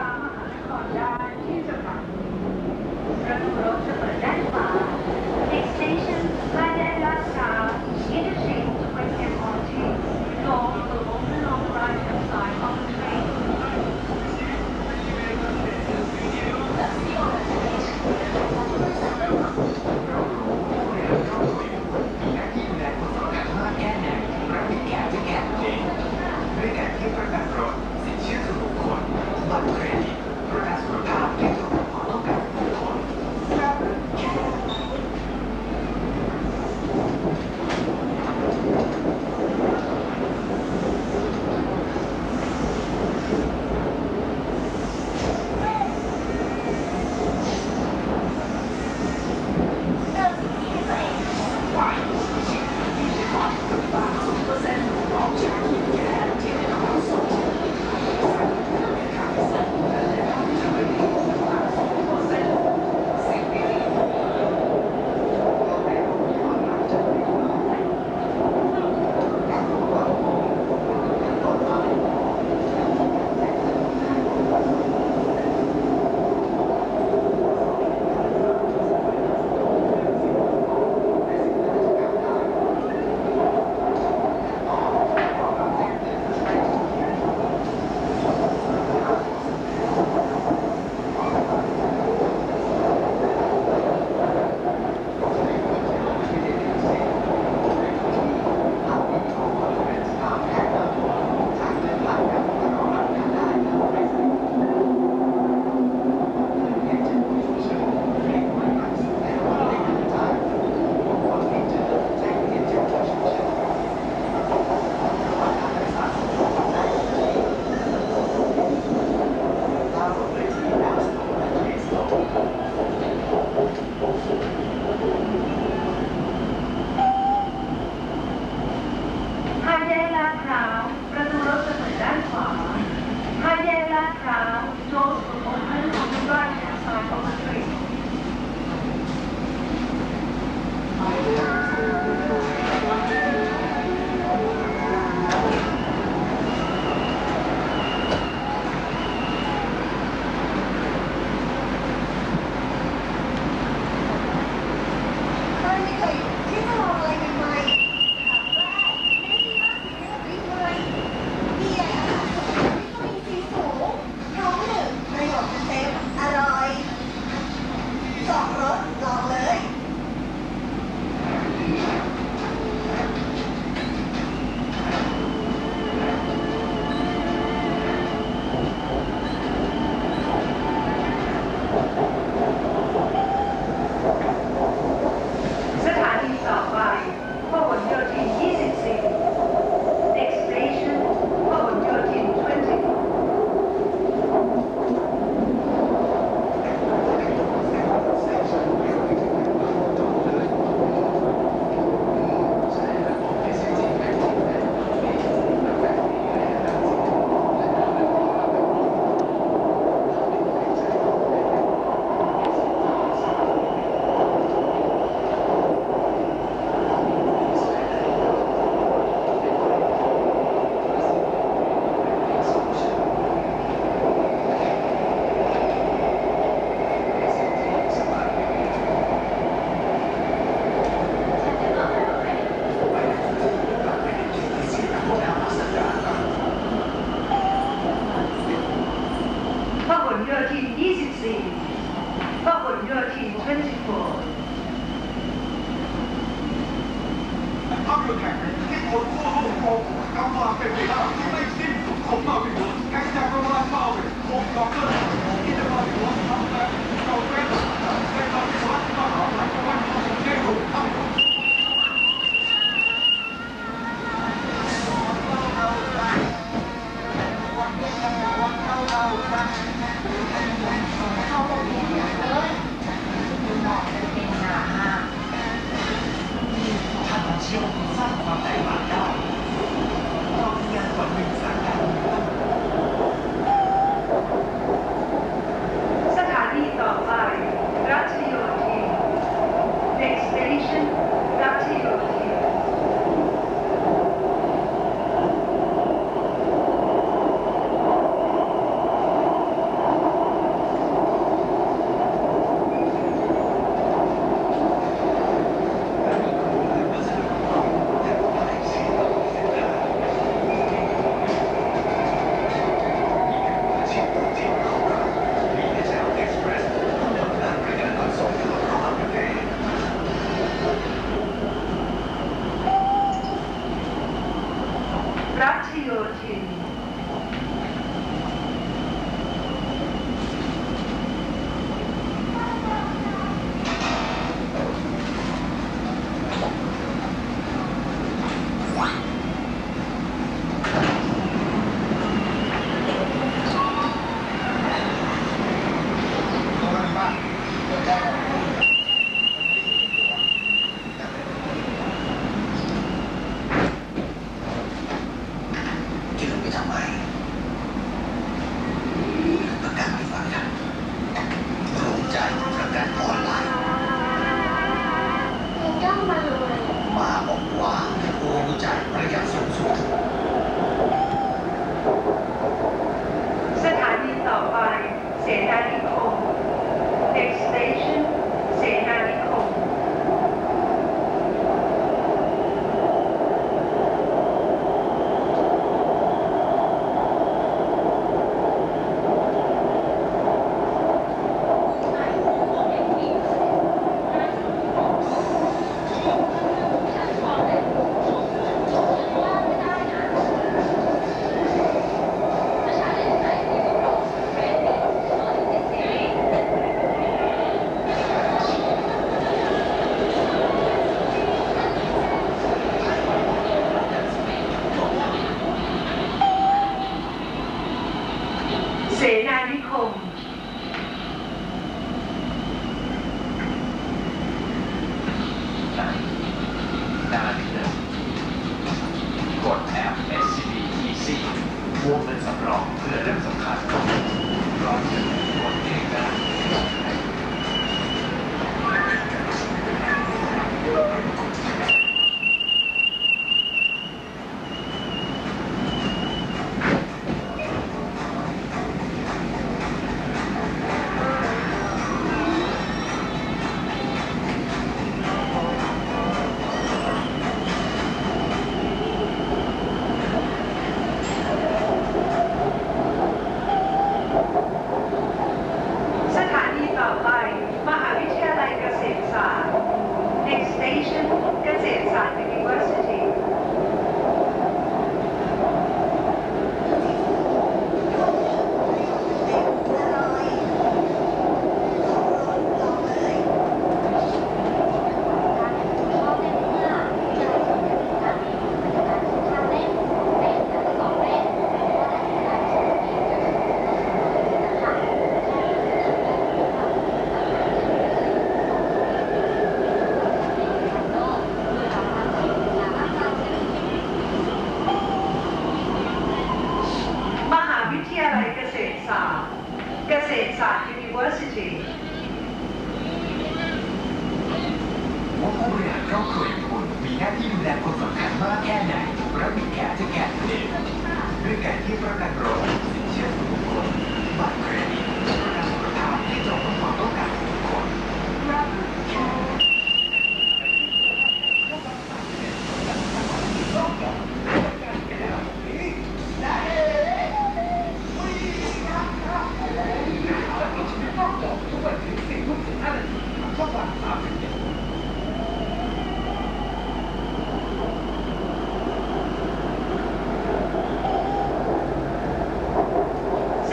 ฟ้ามหานครได้ที่สถานีประตูรถจะเปิดด้านขวา Next station ภายในลาดพร้าว Interchange with MRT Doors will open on the right hand side of the train Doors will open on the right hand side of the train สถานีต่อไปพหลโยธิน 24 Next station พหลโยธิน 20พหลโยธิน 24 พหลโยธิน 24ภาพยนตร์แห่งที่คนทั่วโลกมองกำลังเป็นไปได้ที่ไม่สิ้นสุดของมาวินแห่งจากประมาณมาวินของดอกเตอร์ที่จะมาถึงวันทำแบบเราเป็นในตอนที่วัดมาหาหลังวันของเจ้าหุ่นทั้งหมดเชื่อว่าสร้างความแตกต่างได้เราทำงานกว่า1 สายการบิน ชินจะลงไปทำไมประกันไม่ฟังนะรู้ใจประกันออนไลน์ มีจ้องมาเลย มาบอกว่ารู้ใจประหยัดสูงสุด สถานีต่อไปเสนานิคม Next station เสนานิคมเสนานิคม หน้าที่หนึ่งกดแอป SCB Easy วงเงินสำรองเพื่อเรื่องสำคัญรอถึงกดเองได้ สถานีต่อไปมหาวิทยาลัยเกษตรศาสตร์ Next station เกษตรศาสตร์ University มหาวิทยาลัยเกษตรศาสตร์ เกษตรศาสตร์ University ว่าผู้บริหารครอบครัวอย่างคุณมีหน้าที่ดูแลคนสำคัญมากแค่ไหนรับผิดแค่จะแก่ตัวเองด้วยการที่ประกันรถสินเชื่อส่วนบุคคลบัตรเครดิตประกันสุขภาพที่ตรงกับความต้องการของทุกคนรับแค่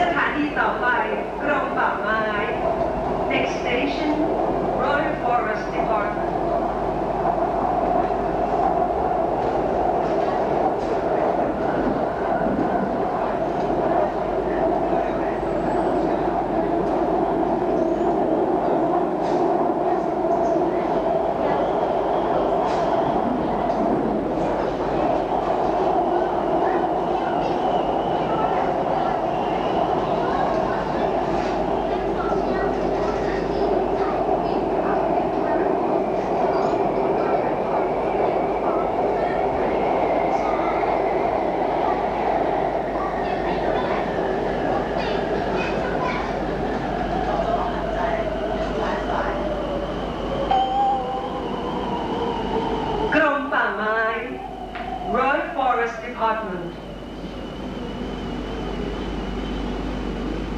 สถานีต่อไปกรมป่าไม้ Next station Royal Forest Department กรมป่าไม้ Royal Forest Department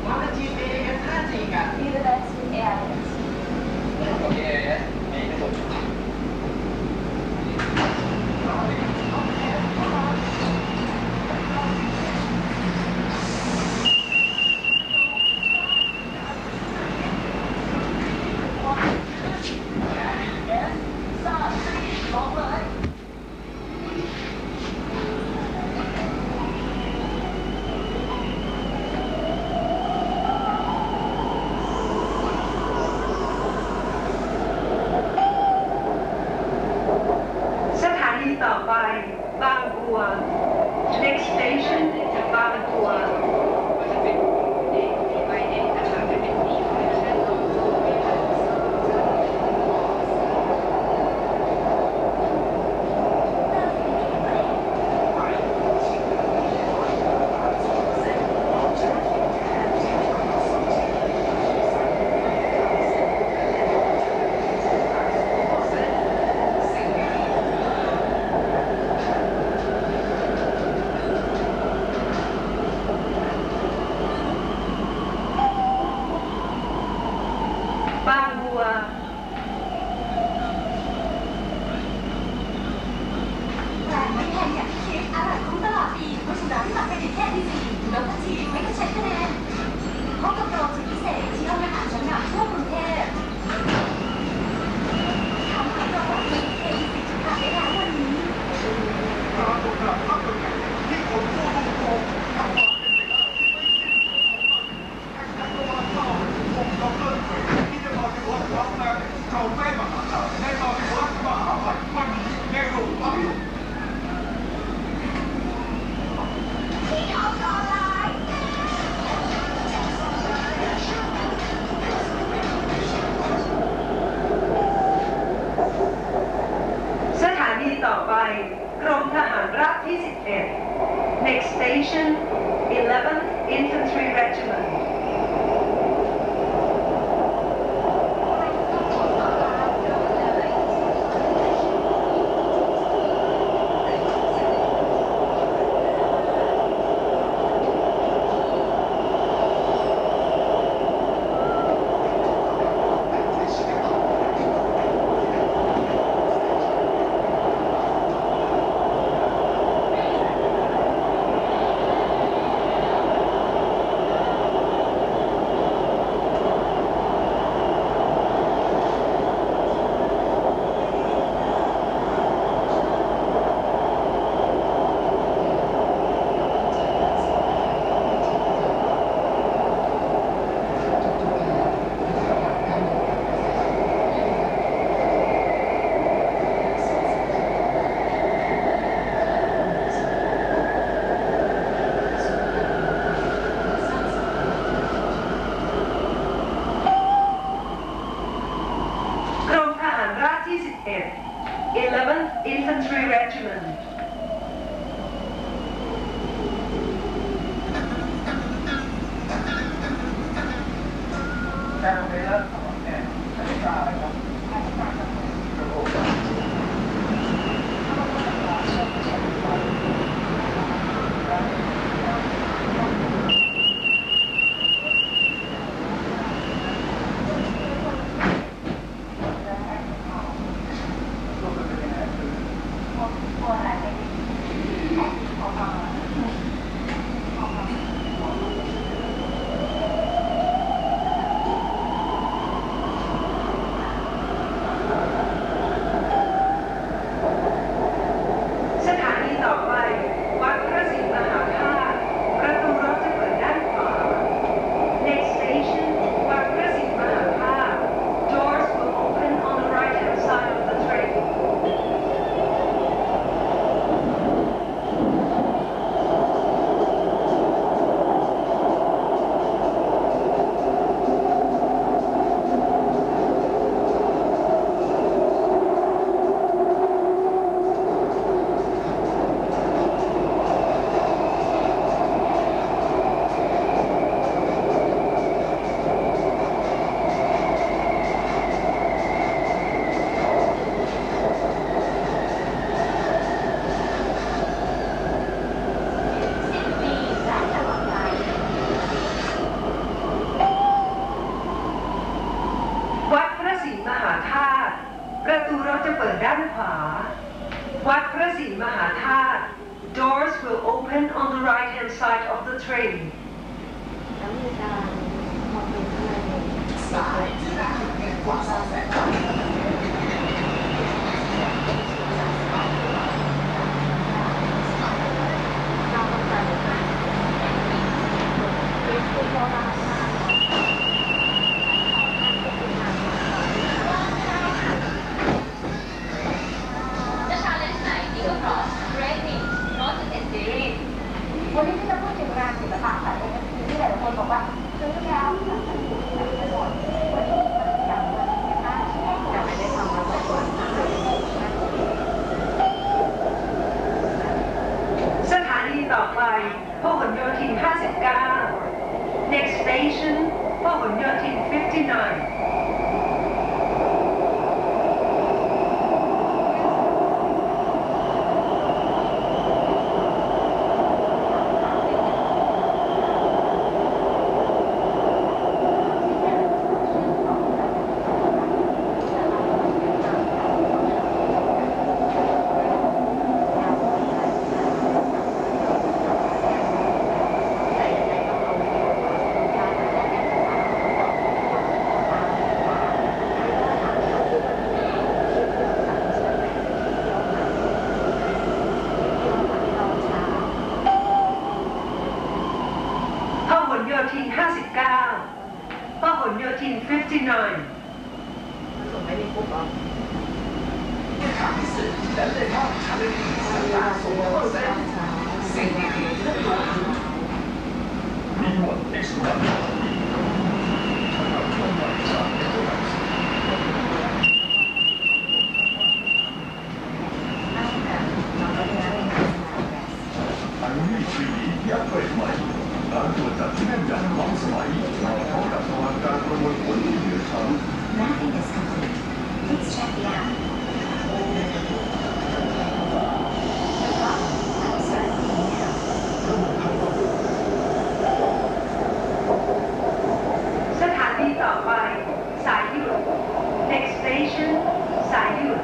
ว่าจีเอเอสห้าจริงอ่ะ University Airlines. โอเคมีกระสุน ดร.จีไม่ได้ใช้คะแนนพบกับโปรสุดพิเศษที่ห้องอาหารชั้นนำทั่วกรุงเทพทำให้เรามีเองสิทธิ์ได้แล้ววันนี้ ปรากฏการณ์ภาพยนตร์ที่คนทั่วโลกมองทำความเป็นไปได้ที่ไม่สิ้นสุดของมันแฮชแท็กโนวันเป้าผมดร.เผยที่จะมาที่วัดรับแรงเขาไม่มาหาเราในมาที่วัดมหาลัยวันนี้ในโรงภาพยนตร์ ที่ออนไลน์ สถานีต่อไปกรมทหารราบที่ 11 Next station 11th Infantry Regiment กรมทหารราบที่ 11 11th Infantry Regiment สถานีต่อไปวัดพระศรีมหาธาตุประตูรถจะเปิดด้านขวา Next station วัดพระศรีมหาธาตุ Doors will open on the right hand side of the train 10 ปีและตลอดไป วัดพระศรีมหาธาตุประตูรถจะเปิดด้านขวา วัดพระศรีมหาธาตุ Doors will open on the right hand side of the train แล้วมีการมองเป็นอะไร สายที่น่าถึงเงินกว่า200,000 บาท เราต้องการเป็นผู้บริหาร The challenge night Eagle Cross Training Not a Day วันนี้ที่จะพูดถึงงานศิลปะค่ะที่หลายคนบอกว่าซื้อแล้วไม่หมดวันนี้ยังไม่ได้ทำมาก่อน สถานีต่อไปพหลโยธิน 59 Next station พหลโยธิน 59 ธิน 59 พหลโยธิน 59 ส่งไม่มีปุ๊บหรอ ทางที่สุดและเลยว่าฉันเลยสตาร์สูงเปอร์เซ็นต์สิ่งดีๆและตัวถึงมีหมดในส่วนอันนี้คือยักษ์เปิดใหม่การตรวจจับที่แน่นยำล้ำสมัยมาพร้อมกับสมการประมวลผลที่เหนือชั้น Mapping is complete. Please check the app. The clock will start ticking now. สถานีต่อไปสายหยุด next station สายหยุด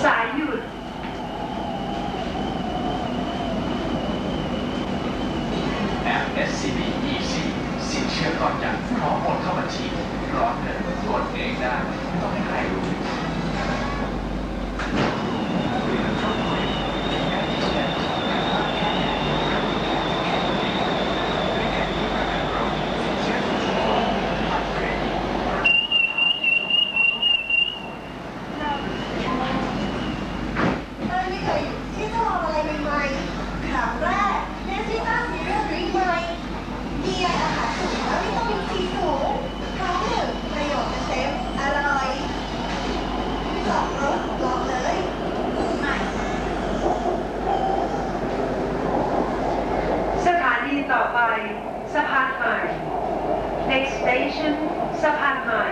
สายหยุด แอป SCB Easy สินเชื่อก่อนจากพร้อมโอนเข้าบัญชีร้อนเงินกดเองได้ไม่ต้องให้ใครรู้เรียนจบเลยงานที่แสดงความสามารถแค่ไหนด้วยการที่ประกันรถสินเชื่อส่วนตัวบัตรเครดิต ไม่เคยที่จะลองอะไรใหม่ๆครั้งแรกเนสซิต้าซีเรียลดริงก์ใหม่มีอาหารสูงและวิตามินซีสูงท้องหนึ่งประโยชน์เต็มอร่อยสองรสลองเลยใหม่ สถานีต่อไปสะพานใหม่ next station สะพานใหม่